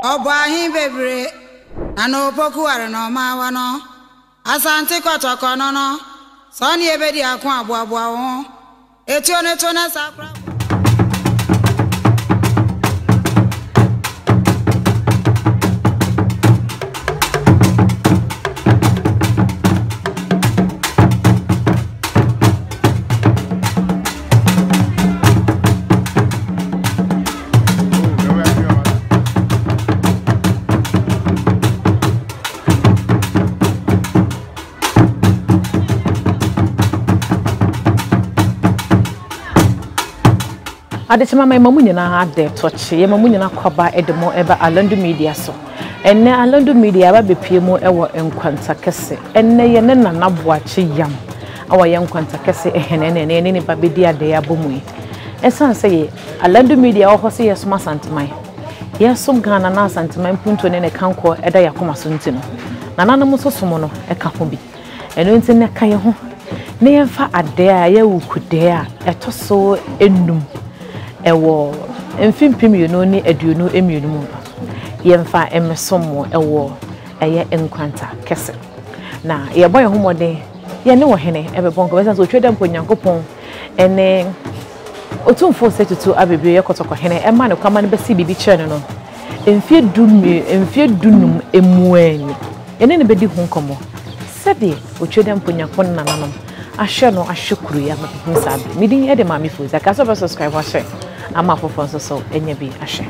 Obahi bebre ano poku are no ma no asante kotoko no so ni ebedi akon aboabo ho eti one to na sakra Adechema my mamu nyina ade toche ye mamu nyina kwaba edemo eba Alandu Media so enne Alandu Media ba bepie mu ewo Nkwantakese enne ye ne nana Boakye yam awa ye Nkwantakese Hene ne ba bedi ade abomu esan se ye Alandu Media wo se ye soma santeman ye som Ghana na santeman punto ne kanko eda yakoma so ntino nana no so somo no eka ho bi eno nti ne ka ye ho ne ye fa ade a ye Wukudae a etoso enum ewo mfimpim yuno ni aduonu emienu mu yemfa emesomo ewo eye Nkwantakese na ye boy homode ye ne wo Hene ebebonko besa so tweda mponyankopon ene otumfo setutu abebe ye kotoko Hene ema ne kwama ne besi bibi chene no emfie dunum emuani ene ne bedi hu nkomo sede otweda mponyankopon nananom ahye no ahwekuru ya mapim sabe midin ede ma mifu zaka so subscribe wa share ama fofo so enye bi ahye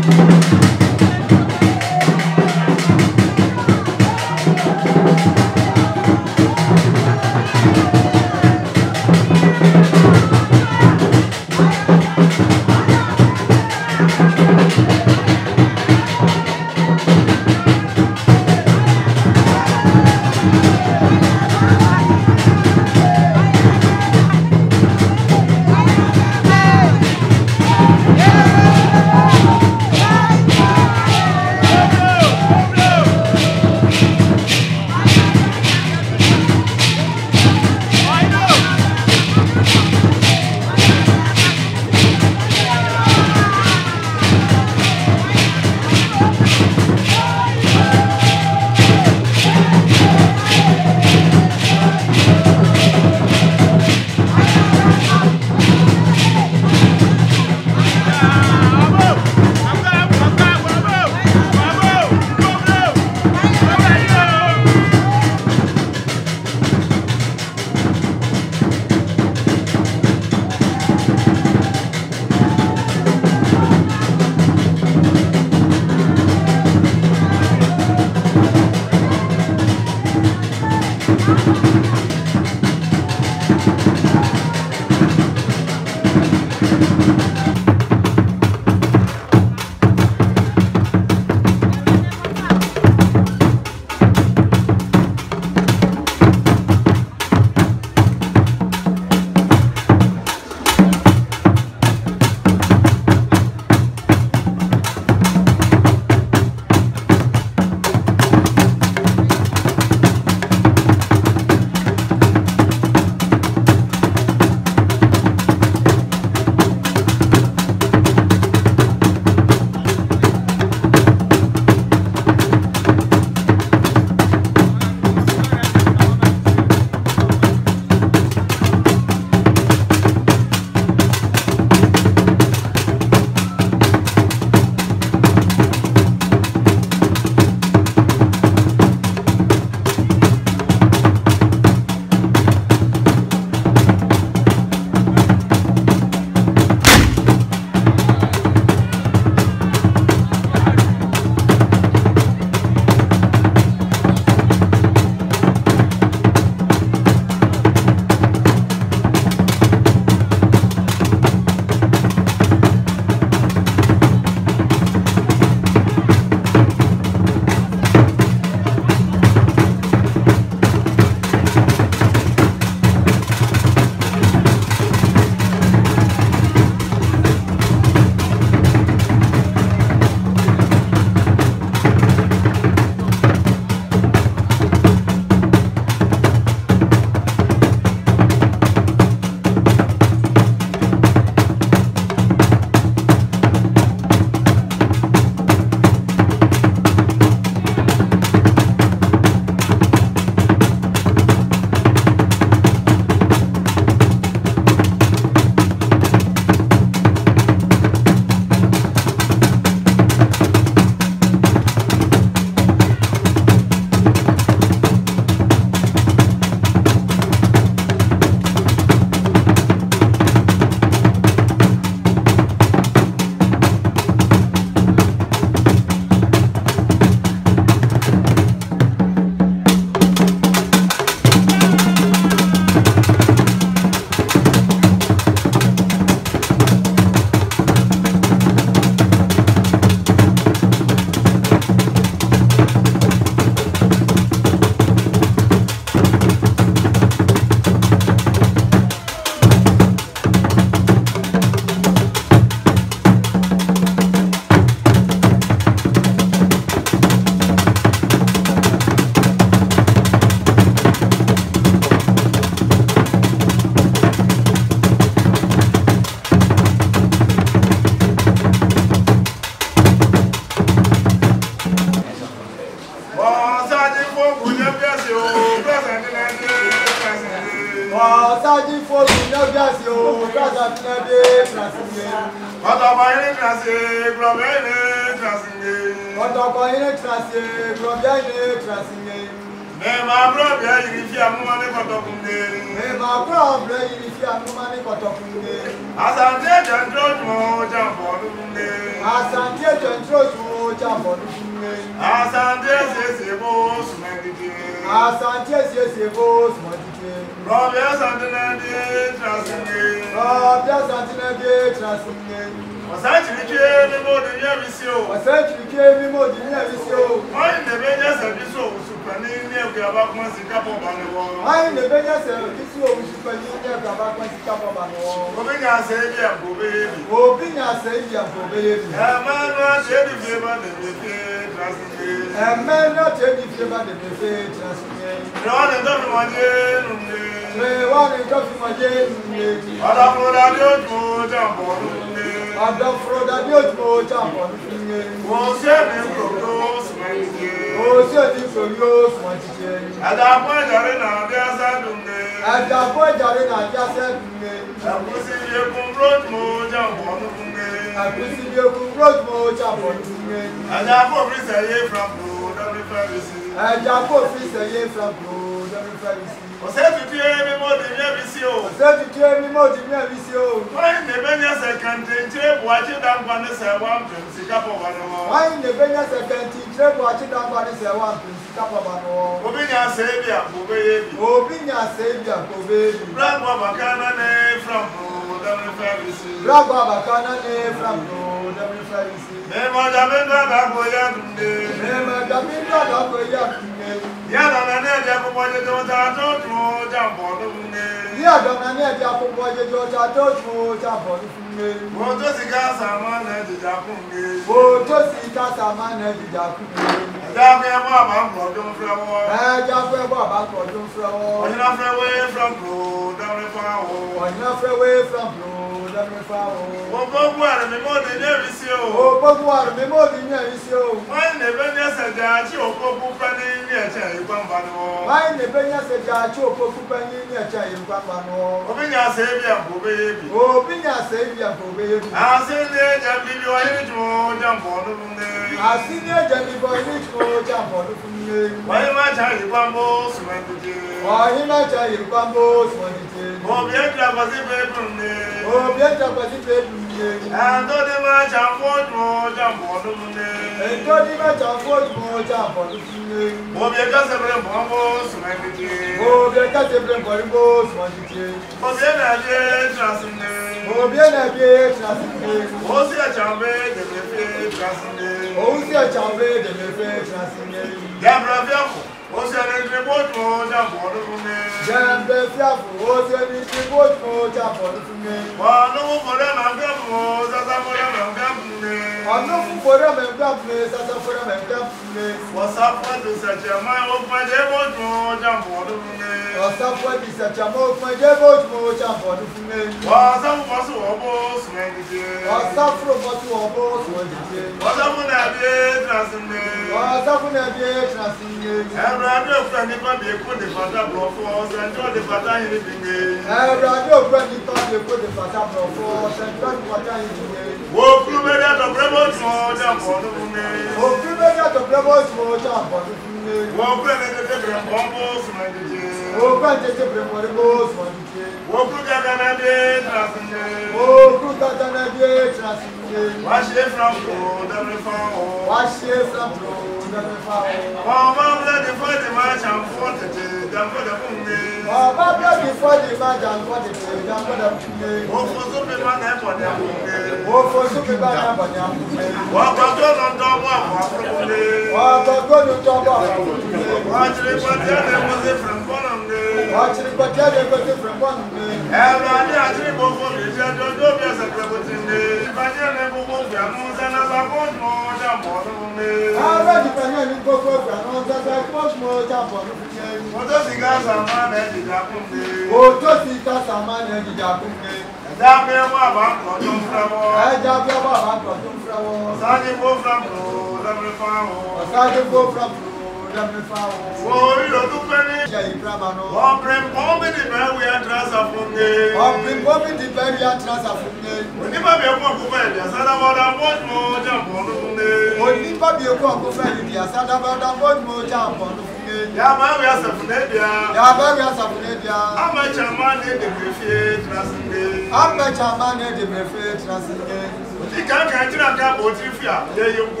Oh, you don't penny. Oh, bring home in the bed we are transferring. Oh, bring home in the bed we are transferring. When you have a walk over, yes, I want to watch more jump on the day. When you have a walk over, yes, I want to watch more jump on the day. Yamaria Safunedia. Yamaria Safunedia. How much a man in the buffet transferring? How much a man in the buffet transferring? You can't catch a cup of Tifia. There you go.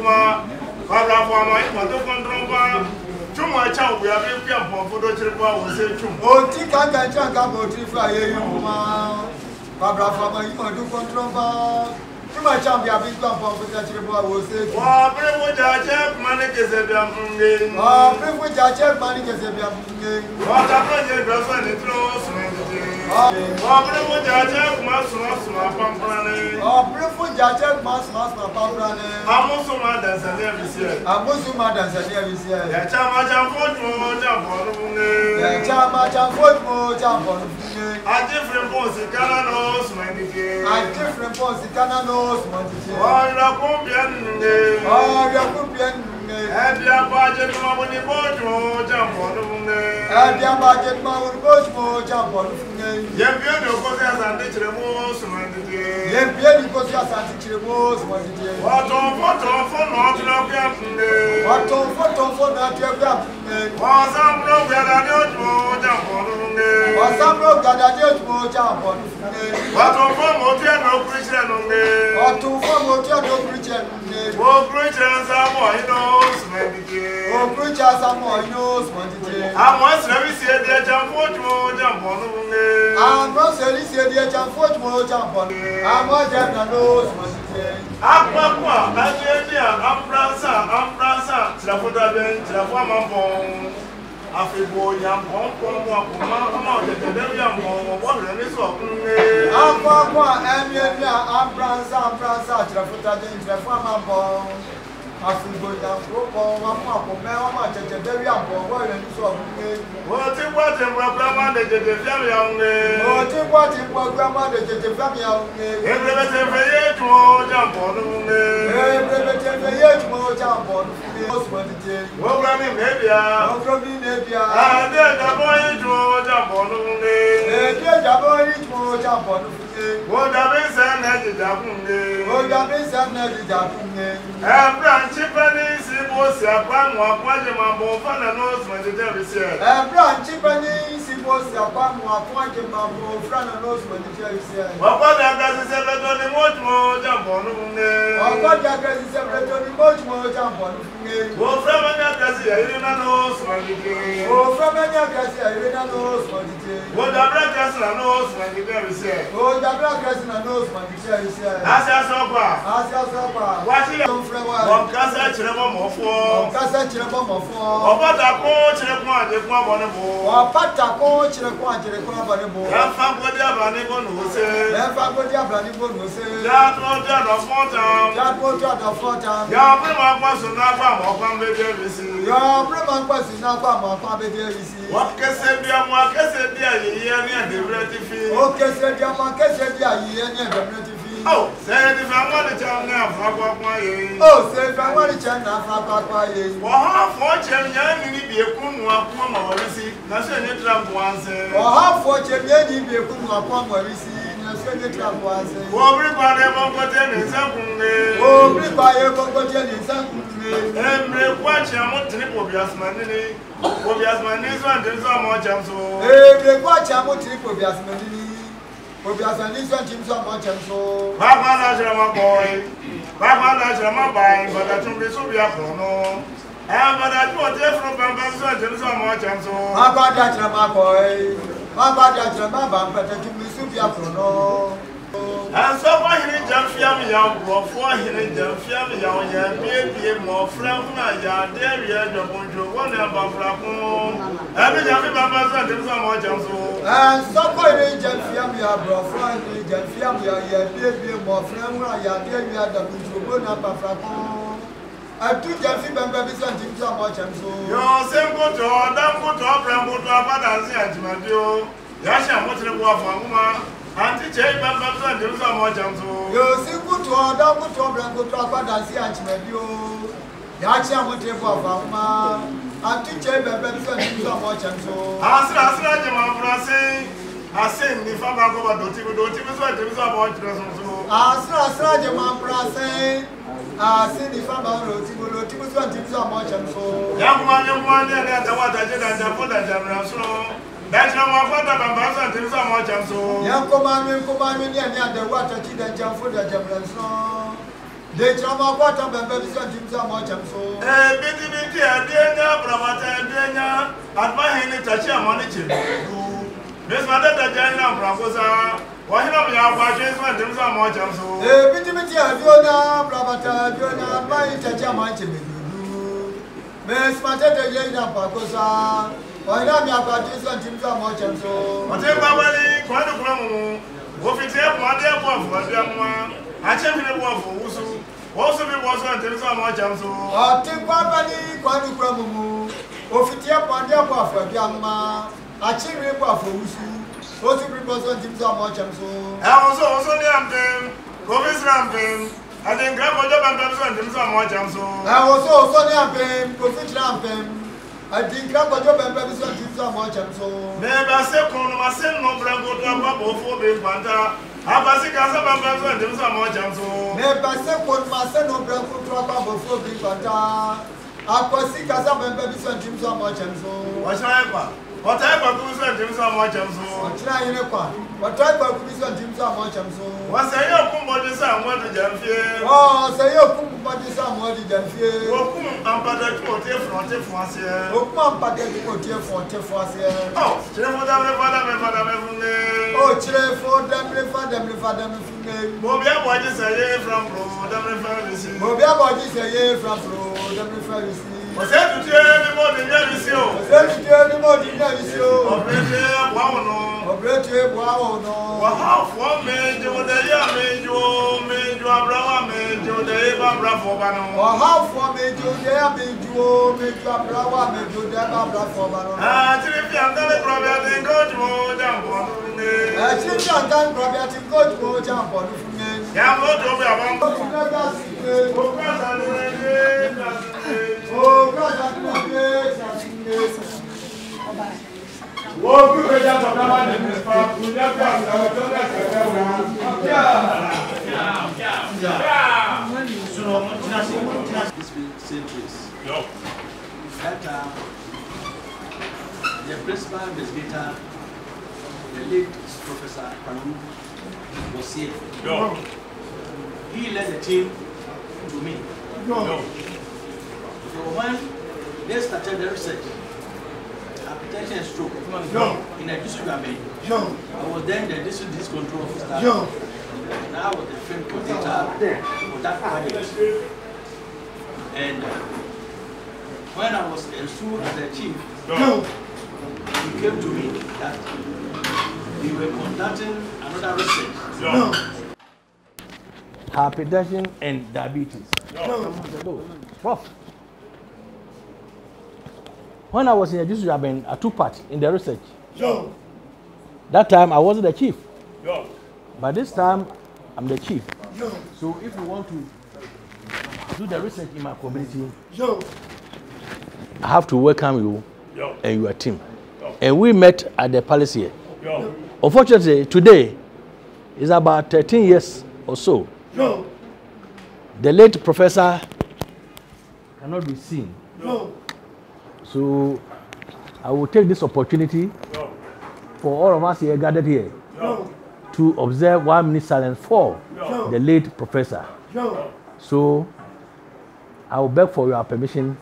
Para for my mother control. Too much out, we are being careful for the trip. I will say, oh, Tika can check up on Tifia. Para for my mother control. Too much out, we are being careful for the trip. I will say, oh, privilege, I check money is a damn thing. Oh, privilege, I check money is a damn thing. What a project does when it throws me. Oh, privilege, I check my pamphlet. Oh, privilege, I check my pamphlet. I'm also mad as I never see. I'm also mad as I never see. The Chamacha football jump on the moon. The Chamacha football jump on the moon. A different boss in Canada, Smandy. A different boss in Canada, Smandy. Oh, you're compian. Oh, you're compian. And your budget, my money, jump on the moon. And your budget, my money, jump on the moon. Yempian, because as I teach the most, Yempian, because as I teach the most, what on for not to know Captain? What on for not to have was some program that don't jump on the moon. Was some program that don't jump on the moon. What on for motor no Christian on me? What to for motor no Christian? Oh, preachers are more knows, oh, preachers are more knows, I must never see a jump for jump on the moon. I must see a jump for jump on the moon. I must have knows, Aqua, Ambrasa, Trafoda, Trafamabon, Afribo, Yam, Hong Kong, the very young one, and this one. Aqua, Ambrasa, Trafoda, Trafamabon, Afribo, Yam, Hong Kong, the very young one, and this one. What in Grandma, the very young, what in Grandma, the very young, every jump on the moon. Jump on the Media. And then the boy jump on the moon. Jump on the what have been said, what have been said, and branch Chippanies, it was a pan one, my boyfriend and nose when the devil said. And branch Chippanies, it was a pan one, my boyfriend and nose when the devil said. What does it say? Let much more jump on the moon. What does it say? Let much more jump on the moon. Oh, from any Cassie, I didn't know Swanky. Oh, from any Cassie, I didn't know Swanky. What the breakfast and nose when the devil said. Oh, the breakfast and nose when the devil said. As your supper. What is your friend? One Casa Chirabom of four. Casa Chirabom of four. Or what a coach in a point, the one of or Pata coach in a point, the one of the that family who say, that family who say, that won't out of 4 times, that won't out of 4 times. Your prima was not from Family Davis. Your prima was not from Family Davis. What can say, what can say, the relative? Okay, said your market, said the relative. Oh, say if I want to tell now, oh, say if I want to tell now, well, half fortune, you need to be a coon or receipt. That's when you trap once. Or half fortune, you need to be a coon or receipt. That's when you trap once. Oh, everybody, I'm something. Oh, everybody, I'm something. Every watch, I'm not trip of your money. Of your money is one, there's so much. Every watch, I'm not trip of your money. Obiasa ni so chim so mo chem so baba na jira ma boy baba na jira ma bai baba tumbi so bia kro no baba tu o te fro baba so chim so mo chem so baba da jira ma boy baba da jira ma ba pete tumbi so bia kro no and so for hini jamfia mi ya bro for hini jamfia mi ya bie mo friend na ya there ya do bonjo won na ba fra kun abi jami baba so chim so mo chem so and so for hini jamfia mi ya bro for hini jamfia mi ya bie mo friend na ya there ya do bonjo won na ba fra kun atu jamfi bamba bi so chim so mo chem so yo sem go to dam go to abram go to abada nsi antimadio ya sha mo tere bo afa nguma Auntie Jay Bamba and do some more jumps. You see good to our double to Branco to Abada, see Antimadio. Yacha Motevo of Alma. I'm teaching the so much and so. Asra, Jamafrasi. I sing the Faba go to Timus, about so. Asra, Jamafrasi. I see the Faba go to Timus, so much and so. Young man, and the water, and the put a general. That's not my father, and Timus, so much and so. Young commandment, and the water, and jump for the general. They jump up water, and Timus, so much and so. Eh, Bitty, dear, Bramata, dear, at my hand, touch your money. Miss Madame Jana Bracosa, why not be our watches when there's so much of so? Eh, Bitty, Fiona, Bravata, Fiona, my touch my chimney. Miss Madame Jana Bracosa, why not be our watches when there's so much of so? Whatever, quite a crumble, what is there, one day for the young one? I check in the war for Wusu, also be was when there's so much of so. I think Babani, quite a crumble, what is there, one day for the young man? I check me for Wusu. What to represent him so much and so. I also the Ampem, Covis Rampem, I think grab a job and represent him so much and so. I also the Ampem, Covis Rampem, I think grab a job and represent him so much and so. Never say, myself no branco to a bubble for being Panta. I pass a casa and represent him so much and so. Never say, myself no branco to a bubble for being Panta. I pass a casa and represent him so much and so. What's my what type of goods and Jim's so much and so? What type of goods and Jim's so much and so? What's a young body some what did you fear? Oh, say your body some what did you fear? Oh, I'm but that for once here. Oh, come but that for once here. Oh, cheer for them, oh, cheer for them, Mobia bodies a year from Pro, them references. Mobia bodies a year from Pro, them references. Was that to tell anybody never see you? Was that to tell anybody never see you? Operator, wow, no. Operator, wow, no. Well, half one made you the year made you a brava made you the Eva Bravo. Well, half one made you there made you a brava made you the Eva Bravo. Ah, if you are going to probably think good more jump on me. If you are going to probably think good more jump on me. Yeah, I'm going to be about oh, God, the principal investigator, the late Professor Alandu was here. No. He led the team to me. No. So when they started the research, hypertension and stroke, in a district I was then the district disease control officer. And I was the field coordinator for that project. And when I was installed as the chief, he came to me that we were conducting another research. Hypertension and diabetes. Prof. When I was in the district, I've been a two-part in the research. That time I wasn't the chief. But this time I'm the chief. So if you want to do the research in my community, I have to welcome you and your team. And we met at the palace here. Unfortunately, today is about 13 years or so. The late professor cannot be seen. So I will take this opportunity for all of us here gathered here to observe 1 minute silence for the late professor. So I will beg for your permission.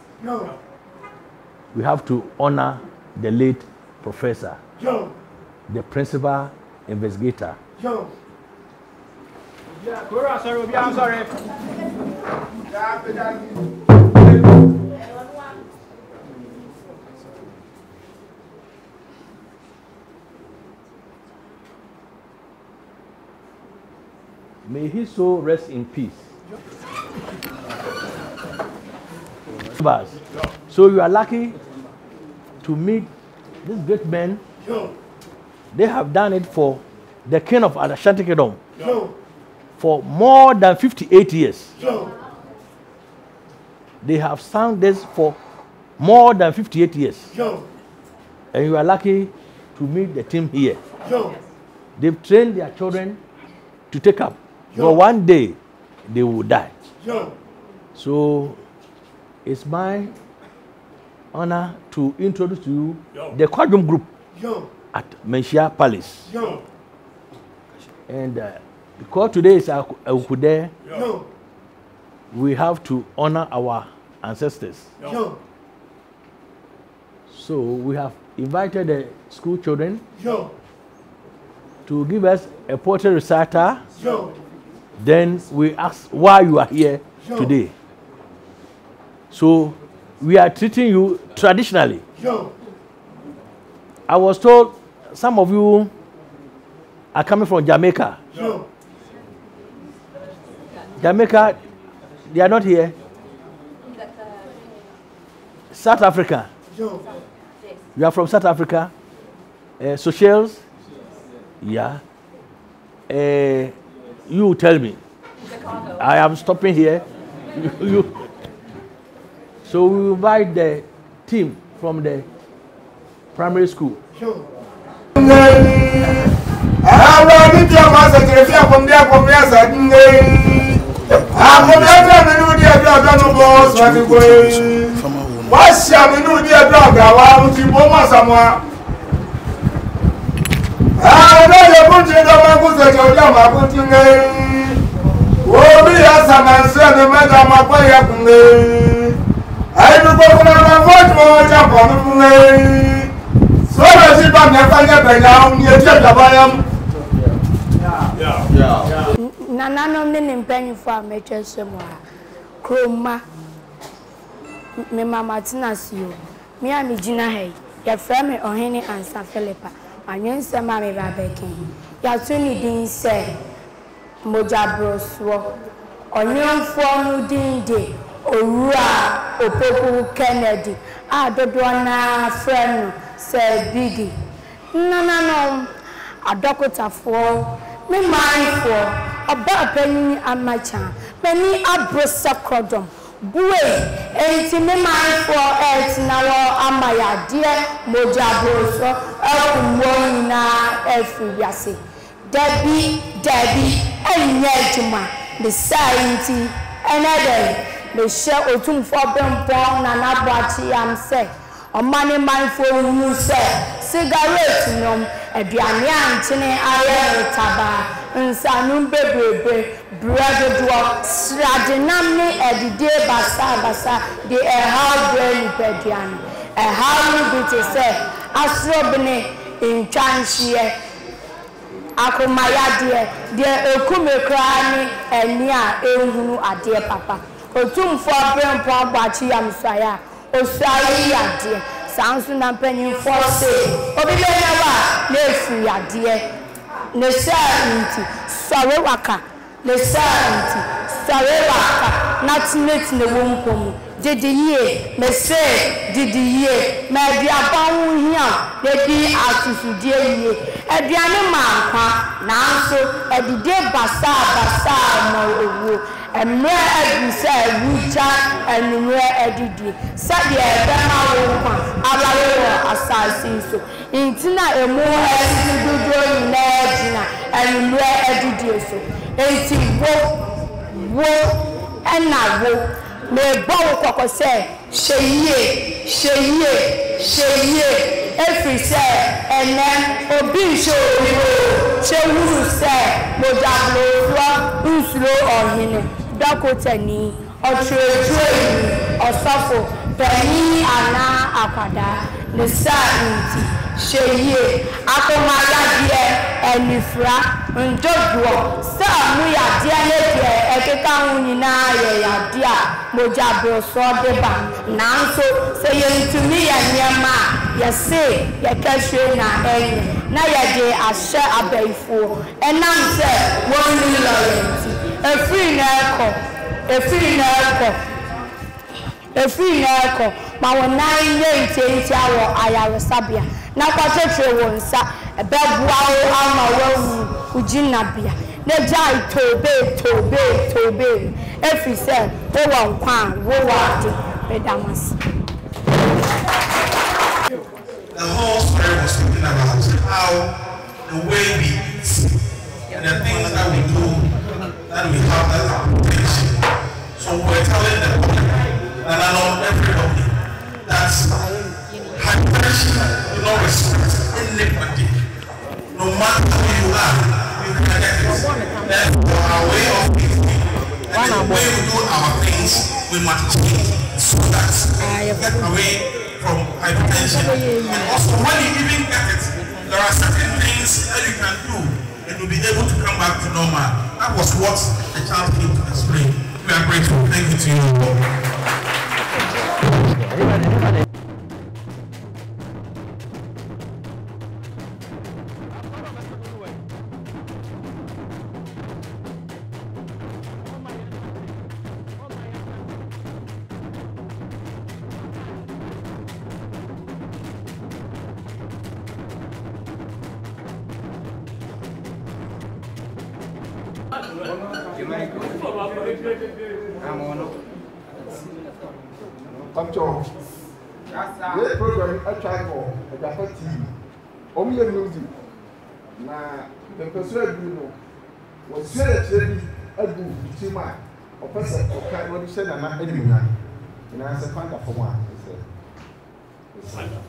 We have to honor the late professor, the principal investigator. I'm sorry. May his soul rest in peace. So you are lucky to meet this great man. They have done it for the king of Ashanti Kingdom for more than 58 years. They have sung this for more than 58 years. Yo. And you are lucky to meet the team here. Yo. They've trained their children to take up. Yo. But one day, they will die. Yo. So, it's my honor to introduce to you Yo. the Quadrum Group Yo. at Menchia Palace. Yo. And because today is Wukudae, Yo. we have to honor our ancestors. Yo. So we have invited the school children Yo. to give us a poetry recital. Yo. Then we ask why you are here Yo. today. So we are treating you traditionally. Yo. I was told some of you are coming from Jamaica. Yo. Jamaica, they are not here. South Africa. Yo. You are from South Africa. Socials. Yeah. You tell me. I am stopping here. So we invite the team from the primary school. Yo. I need your master to refer from there from here. I'm from there to know the other boss. What is going? What's your new dear dog? I want to go somewhere. I know you're going to know my good that you're down. I'm going to go. Oh, we have some answer. The matter my boy. I will go for my vote for jump on the way. So I see back never now. You check the volume. Yeah. Nana no penny for mature somewhere. Chroma. Me mama tinasi yo. Me a me jina hey. Ya frame o Hene ansa Philippa. Anyen se ma me ba beken. Ya tuni din se moja broswo. Onyonfo no din de owura opoku Kennedy. A dodo na friend se bigi. Nana no adokotafo me mindful about penny amacha. Penny abrosa crodom. Bue, enti me mindful et na wo amaya dear moja broso ekumwo na efiase. Debbie enye juma the science another the share otum for bempon na nabwachi am say o mani mindful who say cigarette nom aduane anchene aye taba nsanum bebrebe bread do sradinam ni edide basa de how brain pedian how bit say asrobne intwanhie akomaya de ekume kra ni eni a ehunu ade papa otumfo brempo agbachi am saya osai ade sansu na penyin force obi be na wa na efu ade ne santi sare waka ne santi sare waka na tineti ne wonkom didi ye me say didi ye me dia bawo hia de di asusudie ye aduane manka na nso edide basa ma owo emre adisa wuja enure edidi sade ebe ma wo kwa alawo asasi so intina emu edududo ni na ejina enure edidi so enti wo enawo me bawo kwako se sheye every say ene obi shewuru se modablo flo usro ohine dakotani otrejoyi osafo peni ana akwada le sainti sheye akomaya die enifra njoduo sa mu ya die ne die ekeka hunyina ya dia mojabro so deba nanso se yentumi ya nyama ya se ya kahwe na enye na ya de ahye abaifo enam se wonu loyalty efiri na eko ma wona ye ntenti awo ayaresabia na kwachetre wonsa ebebua o ama wawu ujinabia na jai tobe efiri se wo wa nkwa wo wa de bedamas was talking about how the way we eat and the things that we do, that we have that are potential. So we're telling the public, and I know everybody, that hypertension do not respect anybody. No matter who you are, you can get it. Therefore, our way of thinking and the way we do our things, we must change so that we get away from hypertension. And also, when you even get it, there are certain things that you can do and you'll be able to come back to normal. That was what the child came to explain. We are grateful. Thank you to you. This program I try for a Jaffa TV. Only music. Now, the person was seriously a good teamer. Or person or kind what you said, and not any man. And I said, find out for one. Yeah.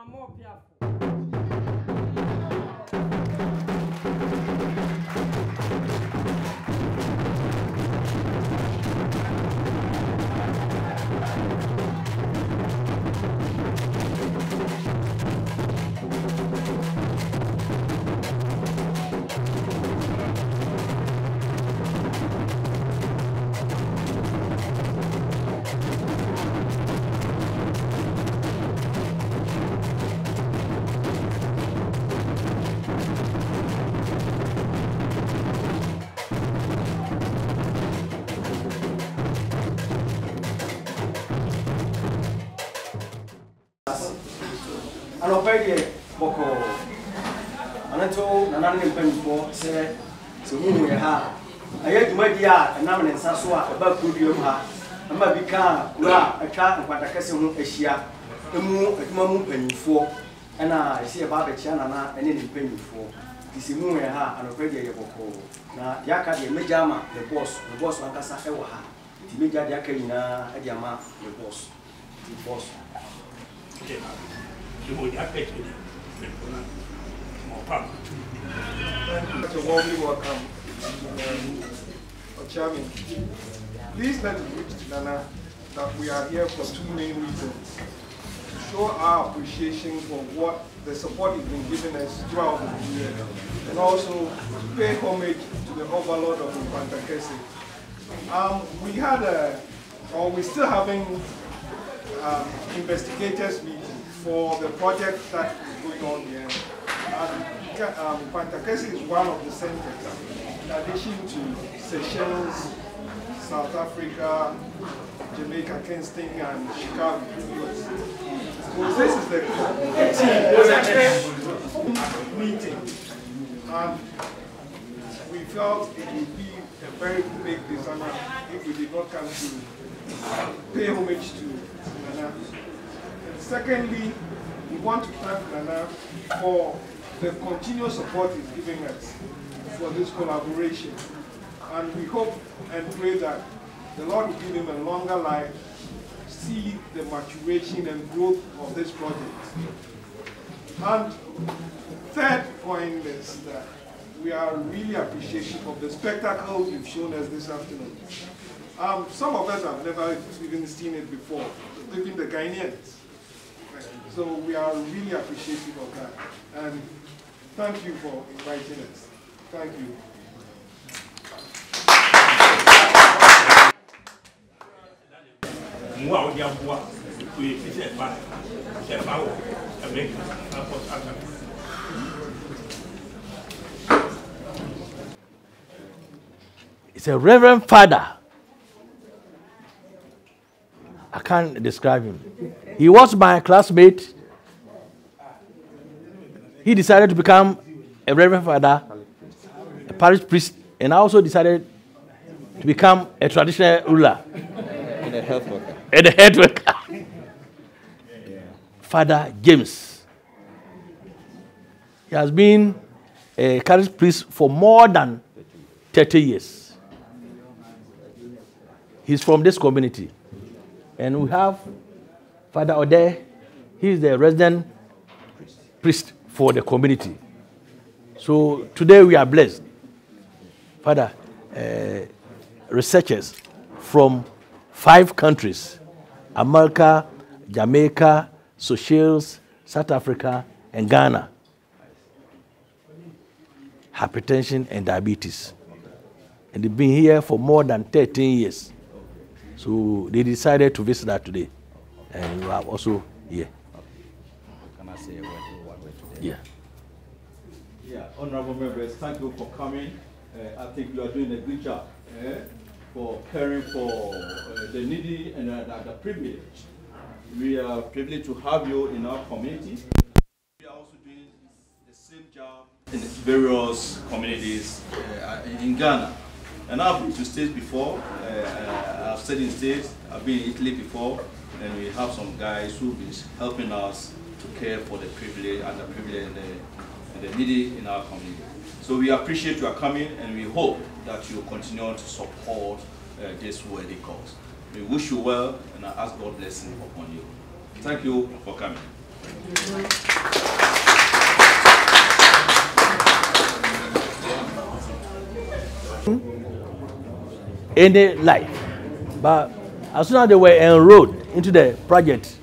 more piafo. And obey Boko. And I told Nanani Penfo, say, so we have. I had to make the art and Naman and Sasua about Kudiuma. I might become a child of Nkwantakese Asia, a moon penny for, and I see about the channel and any penny for. This is moon and obey Boko. Now, Yaka the Majama, the boss Lankasa Ewaha. The Major Yakina, Adiama, the boss. You would have paid with more power. That's a warmly welcome. Chairman, please let it reach to Nana that we are here for two main reasons. To show our appreciation for what the support he's been giving us throughout the year, and also to pay homage to the overlord of Nkwantakese. We had we're still having investigators meeting for the project that is going on here. Nkwantakese is one of the centers, in addition to Seychelles, South Africa, Jamaica, Kingston, and Chicago. So this is the meeting, and we felt it would be a very big dishonor if we did not come to pay homage to Nana. Secondly, we want to thank Nana for the continuous support he's giving us for this collaboration. And we hope and pray that the Lord will give him a longer life, see the maturation and growth of this project. And third point is that we are really appreciative of the spectacle you've shown us this afternoon. Some of us have never even seen it before, even the Ghanaians. So we are really appreciative of that. And thank you for inviting us. Thank you. It's a reverend father. I can't describe him. He was my classmate. He decided to become a reverend father, a parish priest, and I also decided to become a traditional ruler. And a health worker. And a health worker. Father James. He has been a parish priest for more than 30 years. He's from this community. And we have Father Ode. He is the resident priest for the community. So today we are blessed. Father, researchers from 5 countries, America, Jamaica, Seychelles, South Africa, and Ghana, hypertension and diabetes. And they've been here for more than 13 years. So they decided to visit us today. And we are also here. Can I say a word today? Yeah. Yeah, honorable members, thank you for coming. I think you are doing a good job for caring for the needy and the privileged. We are privileged to have you in our community. We are also doing the same job in various communities in Ghana. And I've been to states before. I've stayed in states. I've been in Italy before, and we have some guys who've been helping us to care for the privileged and the needy in our community. So we appreciate your coming, and we hope that you continue to support this worthy cause. We wish you well, and I ask God blessing upon you. Thank you for coming. Any life. But as soon as they were enrolled into the project,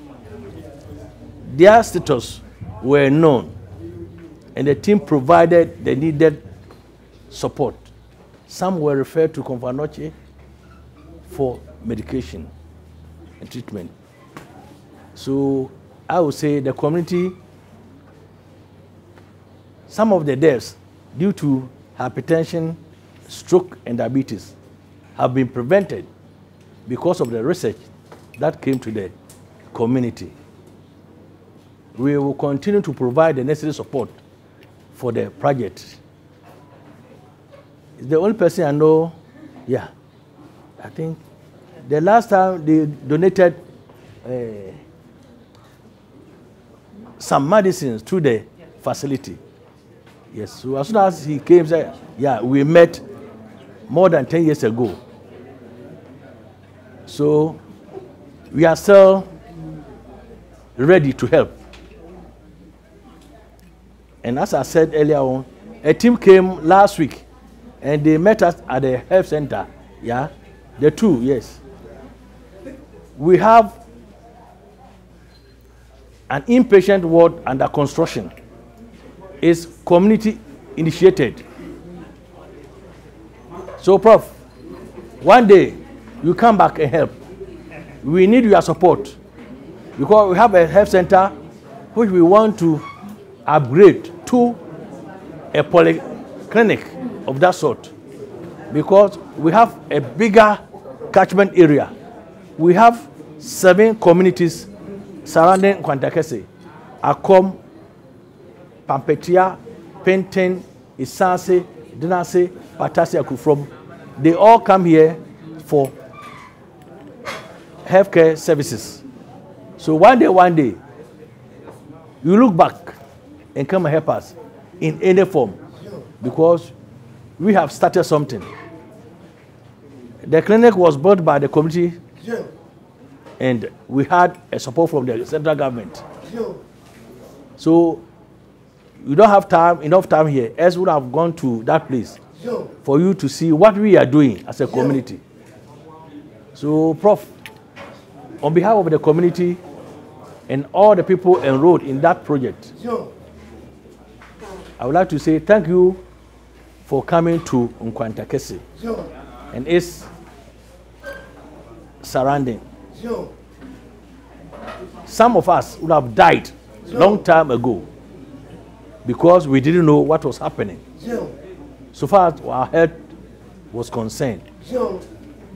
their status were known, and the team provided the needed support. Some were referred to Nkwantakese for medication and treatment. So I would say the community, some of the deaths due to hypertension, stroke, and diabetes have been prevented because of the research that came to the community. We will continue to provide the necessary support for the project. It's the only person I know, yeah, I think the last time they donated some medicines to the facility. Yes, so as soon as he came, said, yeah, we met more than 10 years ago. So we are still ready to help. And as I said earlier on, a team came last week and they met us at the health center. Yeah, the two, yes. We have an inpatient ward under construction. It's community initiated. So, Prof, one day you come back and help. We need your support because we have a health center which we want to upgrade to a polyclinic of that sort because we have a bigger catchment area. We have 7 communities surrounding Nkwantakese: Akom, Pampetia, Penten, Isanse, Dinase, Patasi, Akufrom. They all come here for healthcare services. So one day, you look back and come and help us in any form because we have started something. The clinic was built by the community and we had a support from the central government. So you don't have enough time here, else we would have gone to that place for you to see what we are doing as a community. So, Prof, on behalf of the community and all the people enrolled in that project, I would like to say thank you for coming to Nkwantakese and its surrounding. Some of us would have died long time ago because we didn't know what was happening. So far as our health was concerned.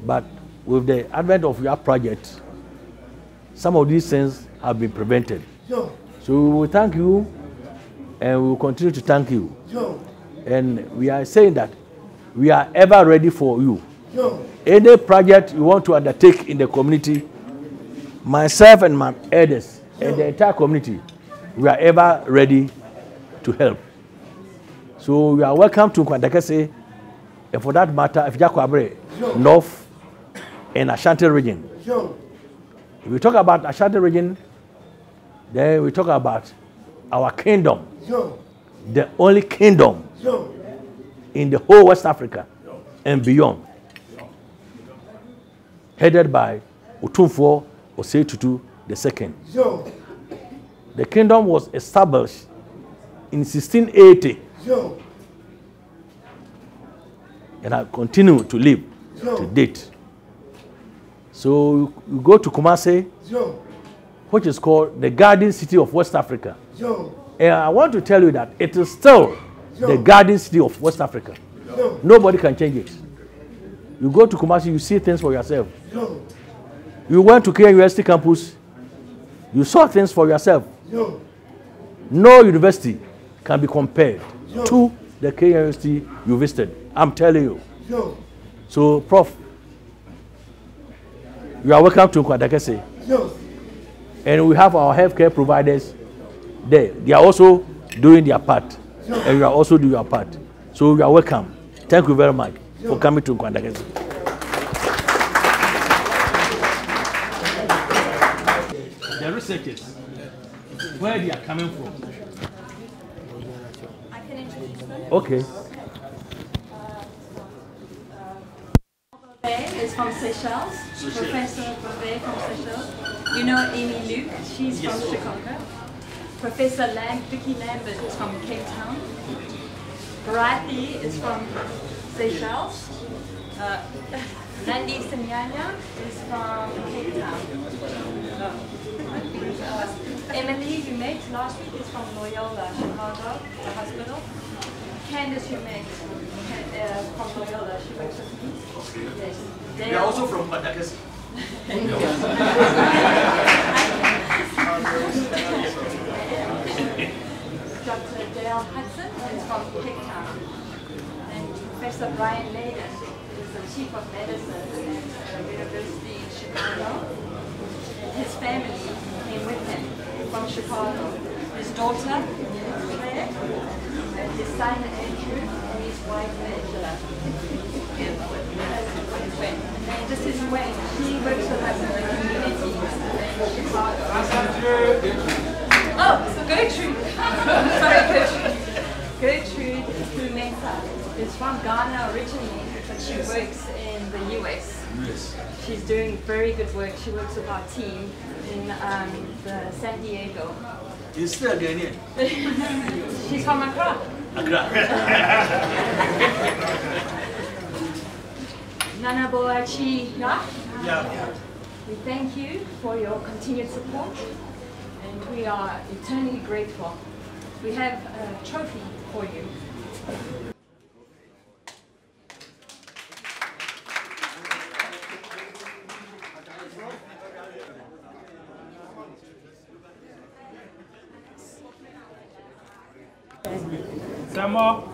But with the advent of your project, some of these things have been prevented. So we will thank you and we will continue to thank you. And we are saying that we are ever ready for you. Any project you want to undertake in the community, myself and my elders and the entire community, we are ever ready to help. So you are welcome to Nkwantakese, and for that matter, if Jakwabre, North and Ashanti region. If we talk about Ashanti region, then we talk about our kingdom, the only kingdom in the whole West Africa and beyond, headed by Otumfuo Osei Tutu II. The kingdom was established in 1680 and I continue to live to date. So you go to Kumasi, which is called the Garden City of West Africa. And I want to tell you that it is still the Garden City of West Africa. Nobody can change it. You go to Kumasi, you see things for yourself. You went to KNUST campus, you saw things for yourself. No university can be compared to the KNUST you visited. I'm telling you. So, Prof, you are welcome to Nkwantakese. And we have our healthcare providers there. They are also doing their part. And you are also doing your part. So, you are welcome. Thank you very much for coming to Nkwantakese. The researchers where they are coming from. I can introduce them. Okay. Boakye is from Seychelles. Professor Boakye from Seychelles. You know Amy Luke, she's from Chicago. Professor Vicky Lambert is from Cape Town. Bharati is from Seychelles. Nandi Sanyanya is from Cape Town. Emily, you met last week, is from Loyola, Chicago, the hospital. Candice, you met from Loyola, she works with me. Yes. They are also from Nkwantakese. Dr. Dale Hudson is from Cape Town. And Professor Brian Leyden is the Chief of Medicine at the University in Chicago. His family came with him from Chicago. His daughter, Claire, and his son Andrew, and his wife Angela. And this is Wayne. He works with us in the community in Chicago. Oh, Gertrude. Sorry, Gertrude. Gertrude Humeta is from Ghana originally, but she works in the US. She's doing very good work. She works with our team in the San Diego. You're still Ghanaian? She's from Accra. Accra. Nana Boakye, yeah. We thank you for your continued support, and we are eternally grateful. We have a trophy for you. Some more.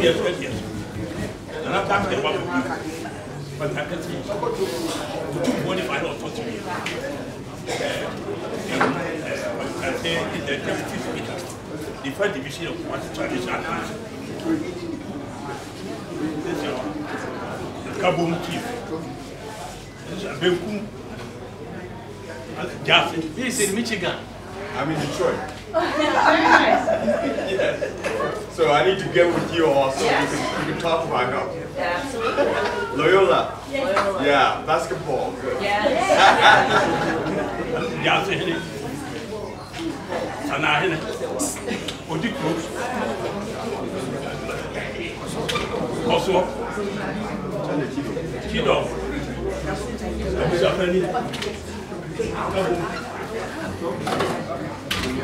Yes. And I'm back there, but I can see. We took 25 or 20 years. I say in the deputy speaker, the first division of what traditional council. This is the Kaboom chief. This is a Benkum. This is in Michigan. I'm in Detroit. Very nice. Yes. So I need to get with you also. Yes. We can talk about help. Yeah, absolutely. Loyola. Yes. Yeah, basketball. Good. Yes. Yeah, Hene. Sana Hene. Odiko. Also. Kido. Japani.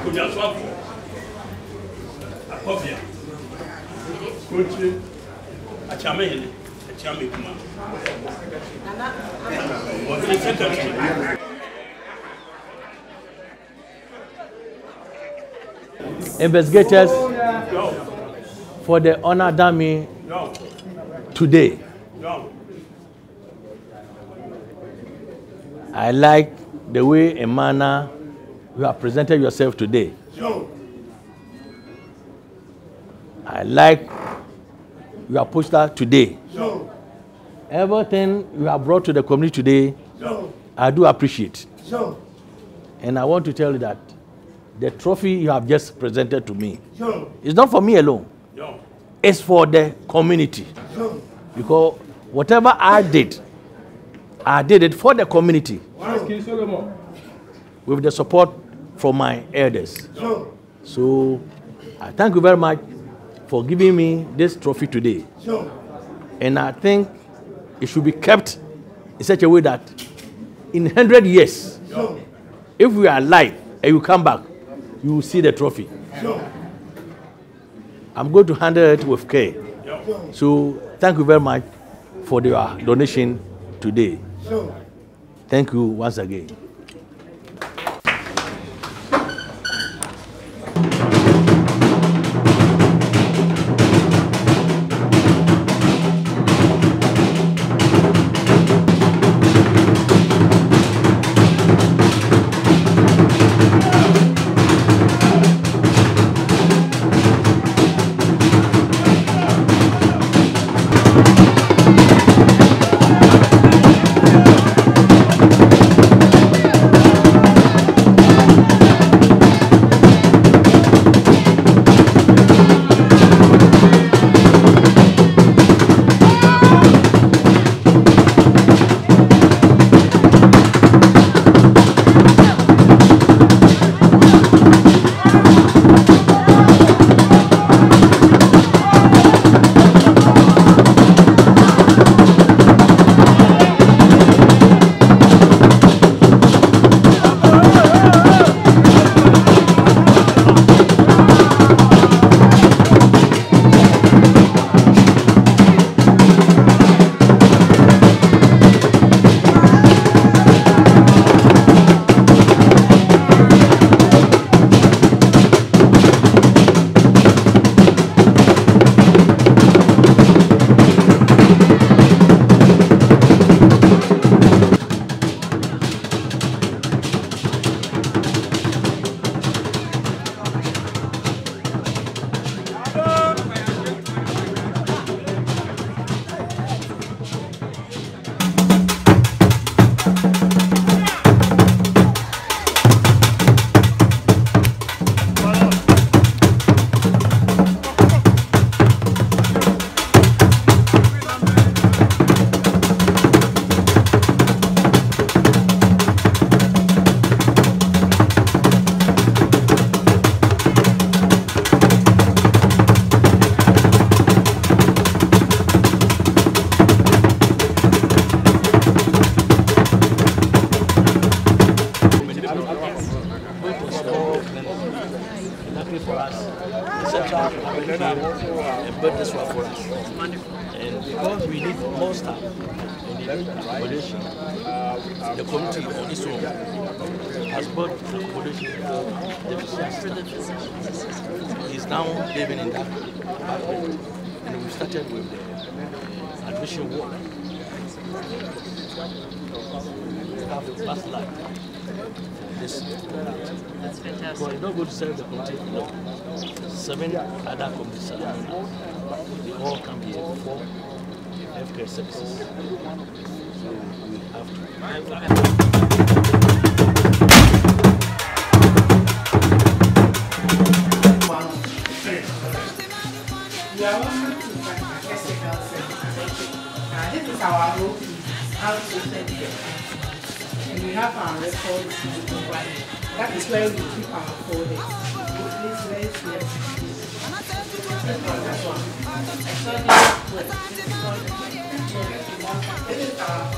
Kunyaswapo. Akobia. Kunchi. Achame Hene. Achame Kuma. Investigators for the honor done me today. I like the way and manner you have presented yourself today. I like your poster today. Everything you have brought to the community today, I do appreciate. And I want to tell you that the trophy you have just presented to me is not for me alone. It's for the community. Because whatever I did it for the community with the support from my elders. So I thank you very much for giving me this trophy today. And I think it should be kept in such a way that in 100 years, if we are alive and you come back, you will see the trophy. I'm going to handle it with care. So thank you very much for your donation today. Thank you once again. spiritual bodies. And because we need more staff in the accommodation, the community on its own has bought accommodation for the physicians. He's now living in that apartment, and we started with the admission work. We have the bus line. That's fantastic. So it's not going to serve the community alone. 7 other communities around us, they all come here for healthcare services. So we have to. We are welcome to Nkwantakese Health Center. This is our road outpatient care. And we have our records over here. That is where we keep our folders. Please, let's see. This is our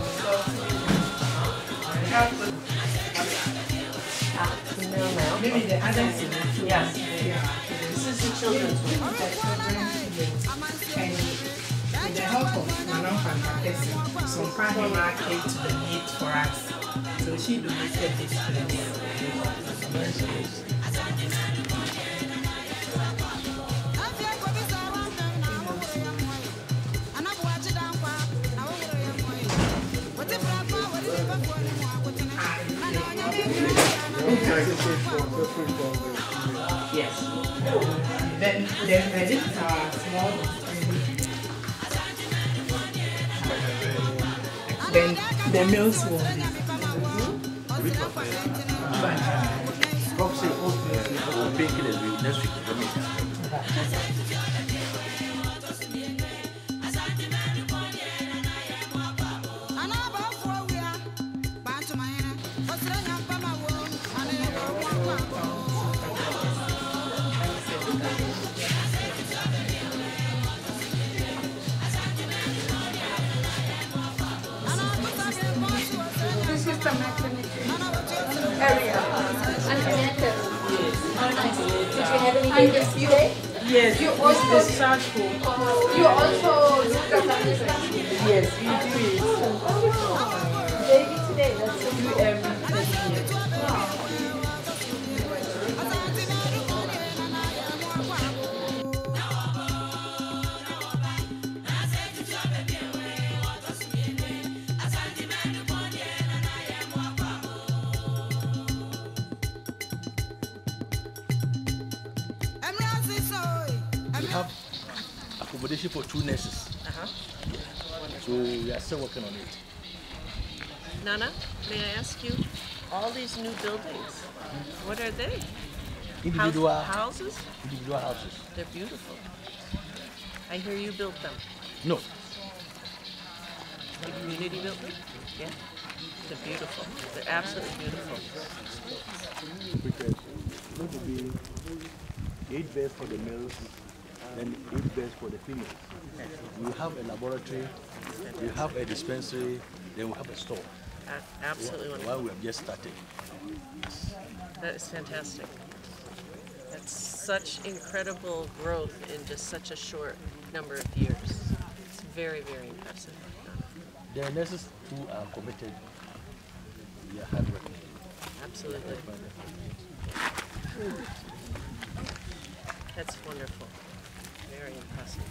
maybe the others. Yes. This is the children's room. And with the help of Madam Nkwantakese, some family market to donate for us. So she donated this place. Yes. Then this is our small. Then the meals will be. Yes, you also discharge home. You also look at yes, you do it. Baby today, that's what you do every year. We have accommodation for 2 nurses. So we are still working on it. Nana, may I ask you, all these new buildings, what are they? Individual houses? Individual houses. They're beautiful. I hear you built them. No. The community built them? Yeah. They're beautiful. They're absolutely beautiful. Because it's going to be 8 beds for the males, then 8 beds for the females. We have a laboratory, we have a dispensary, then we have a store. Absolutely wonderful. While we have just started. That is fantastic. That's such incredible growth in just such a short number of years. It's very, very impressive. The nurses who are committed, we are hardworking. Absolutely. That's wonderful. Very impressive.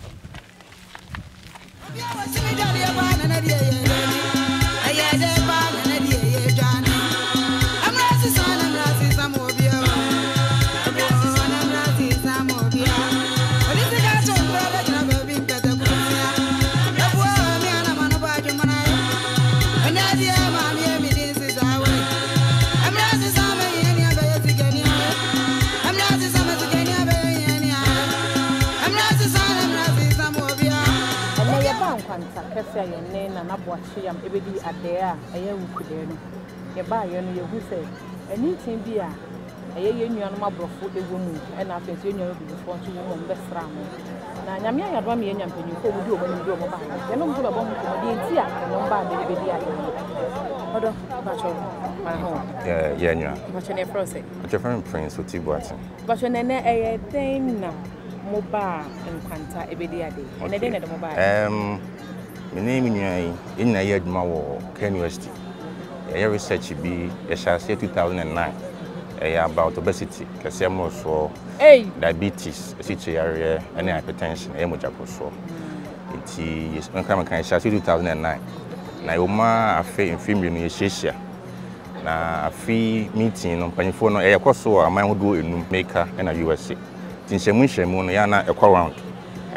Nkwantakese Hene na Boakye yam ebedi ade a eye Wukudae no ye ba ye no ye hu se anything bi a eye ye nuanom abrofo ewo mu e na afenso ye nuanom bi fo nso wo mo besra mo na nyame ayadwa me ye nyampani ko mu di omo ni di omo ba ye no mbo ba mo ko di enti a no ba me ebedi ade odo ba cho ma ho yeah nwa ba cho ne frose ba cho friend prince Boakye ba cho ne eye ten na mobile Nkwanta ebedi ade. Na dey na the mobile. My name is in a year KNUST. A research be a 2009 about obesity, so diabetes, area, and hypertension, so it is 2009. Naoma afe infirmary no yeshia na afi meeting no panifo no ekoso aman hodo enum maker na USA tinhyemu no ya na ekɔ round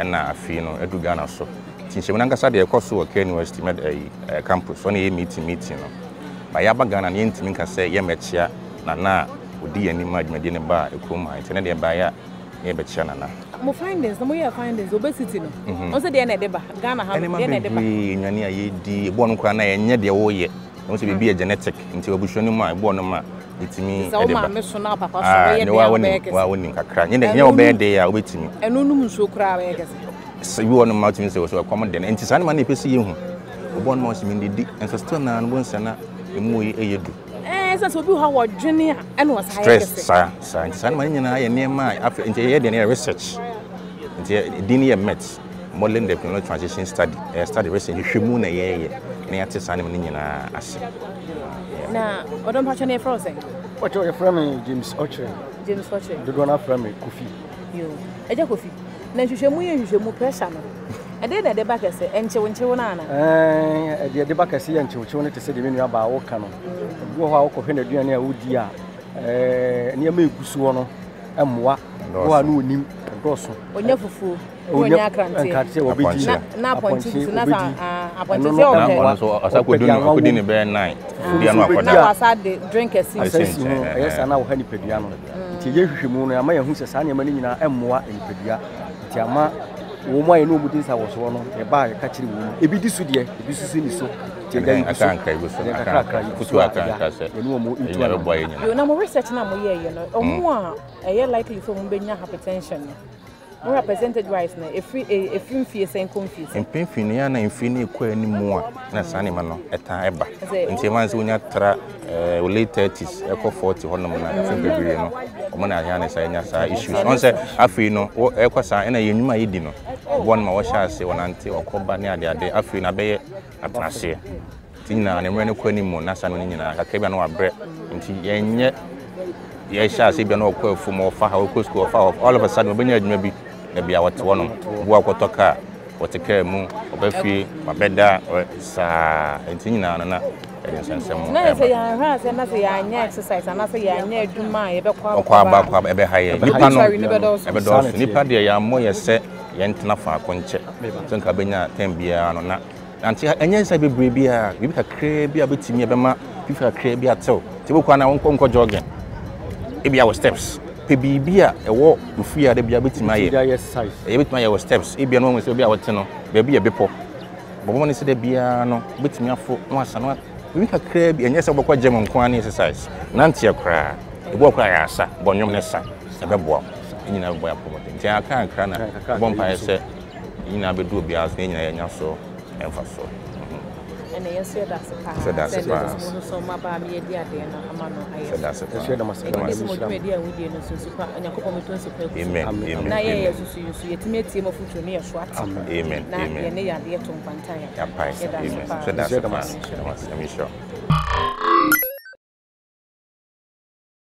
na afi no edu Ghana so tinhyemu na nkasa de ekoso KNUST med campus so na ye meeting no ba ya ba Ghana na yentimi nkasa ye mechia na odi anim adwumade ne ba ekroma ntene de ba ya ye bechia na mo findings no mo ye findings obesity no on say de na de ba Ghana ha de na de ba nyane ayedi ebo no kra na enye de wo ye no say be genetic nti obuhwani mu ebo no ma itimi e de ba me so na papa so ye de wa woni kakra nye obe de ya obetimi eno num nso kra ba ye kese se bi wono ma timi se so come de nti sane ma na pesi ye hu obo no so mi ndidi enso still na no bonsa na emu ye eyedu so obi ha wo dwene a na wasa stress sa nti sane ma nyina ye nema afa nti ye de na research nti dini ye met modeling development transition study recently hwemu na ye na yate sane ma nyina ase na odom pa chane frozen what your friend James Ochre do do na friend Kofi yo eja Kofi na hwehwemu pressure no ade na de bakese enchewo na ana de bakese ye enchewo ne te se de menu aba wo ka no wo ho akɔhwe na duane a wodi a ne ma egusu no emmoa wo anu onim doso onya fufu onya krante na ponchi na aponchi se o na so asakoduni ne be 9 dia no akoda na wasa de drink esi yes ana wo ha ni pedua no nti ye hwehwemu no ama ye hu se sa ne ma ni nyina emmoa enipedua nti ama wo mo ayi no mu din sa wo so no e ba ka kire wo ebi di su de ebi su ni so akanka ibu so kutu akanka se enya be boy enya yo na mo research na mo ye no omo a e likely so mo benya hypertension no percentage wise na efin fie sen confuse empin ya na empin ekwa animu a na sane ma no eta eba nti man se wonya tra late 30s eko 40 honom na efin bebre no omo na ya na sa nya sa issues on se afi no ekwa sa na yenwuma yedi no won ma wo sha ase wonante okoba ne ade afi na be ye atrase tinna na mre ne kwa animu na sa no nyina akabia no wabre nti yenye ye sha ase bia no okwa fu mo fa ha okwa school fa all of a sudden obenya adwuma bi na bia wote wono wo akotoka wote ka mu obafie mabeda sa nti nyina na ensensem na se ya ha se na se ya nya exercise na se ya nya adwuma ye be kwa ebe ha ye nipa no ebe do nipa de ya mo ye se ye ntena fa akonche so nka benya tem bia no na anti enye se bebre bia bi ka kre bia betimi ebe ma bi ka kre bia tew ti bo kwa na wonko jogging ebia wo steps pe bibia ewo ofia de bia betima ye e betima ye wo steps ebia no won se bia wote no ba bia bepo bobo ni se de bia no betimi afo no asano bi ka kra bia enye se bokwa gym nkwan exercise nanti akra ebo akra ya asa bonyom ne sa ebebo nyina bo ya promote nti aka akra na bompa ye se nyina bedu bia so nyina ye nya so emfa so and yes that's so ma ba mi edi ade na amano aye that's media we dey no so super anyakopo meton super amen na ye yesu yusu yetime tie mo futu ne yeso ati amen na ye ne ya de to Nkwantakese ya pai amen so that's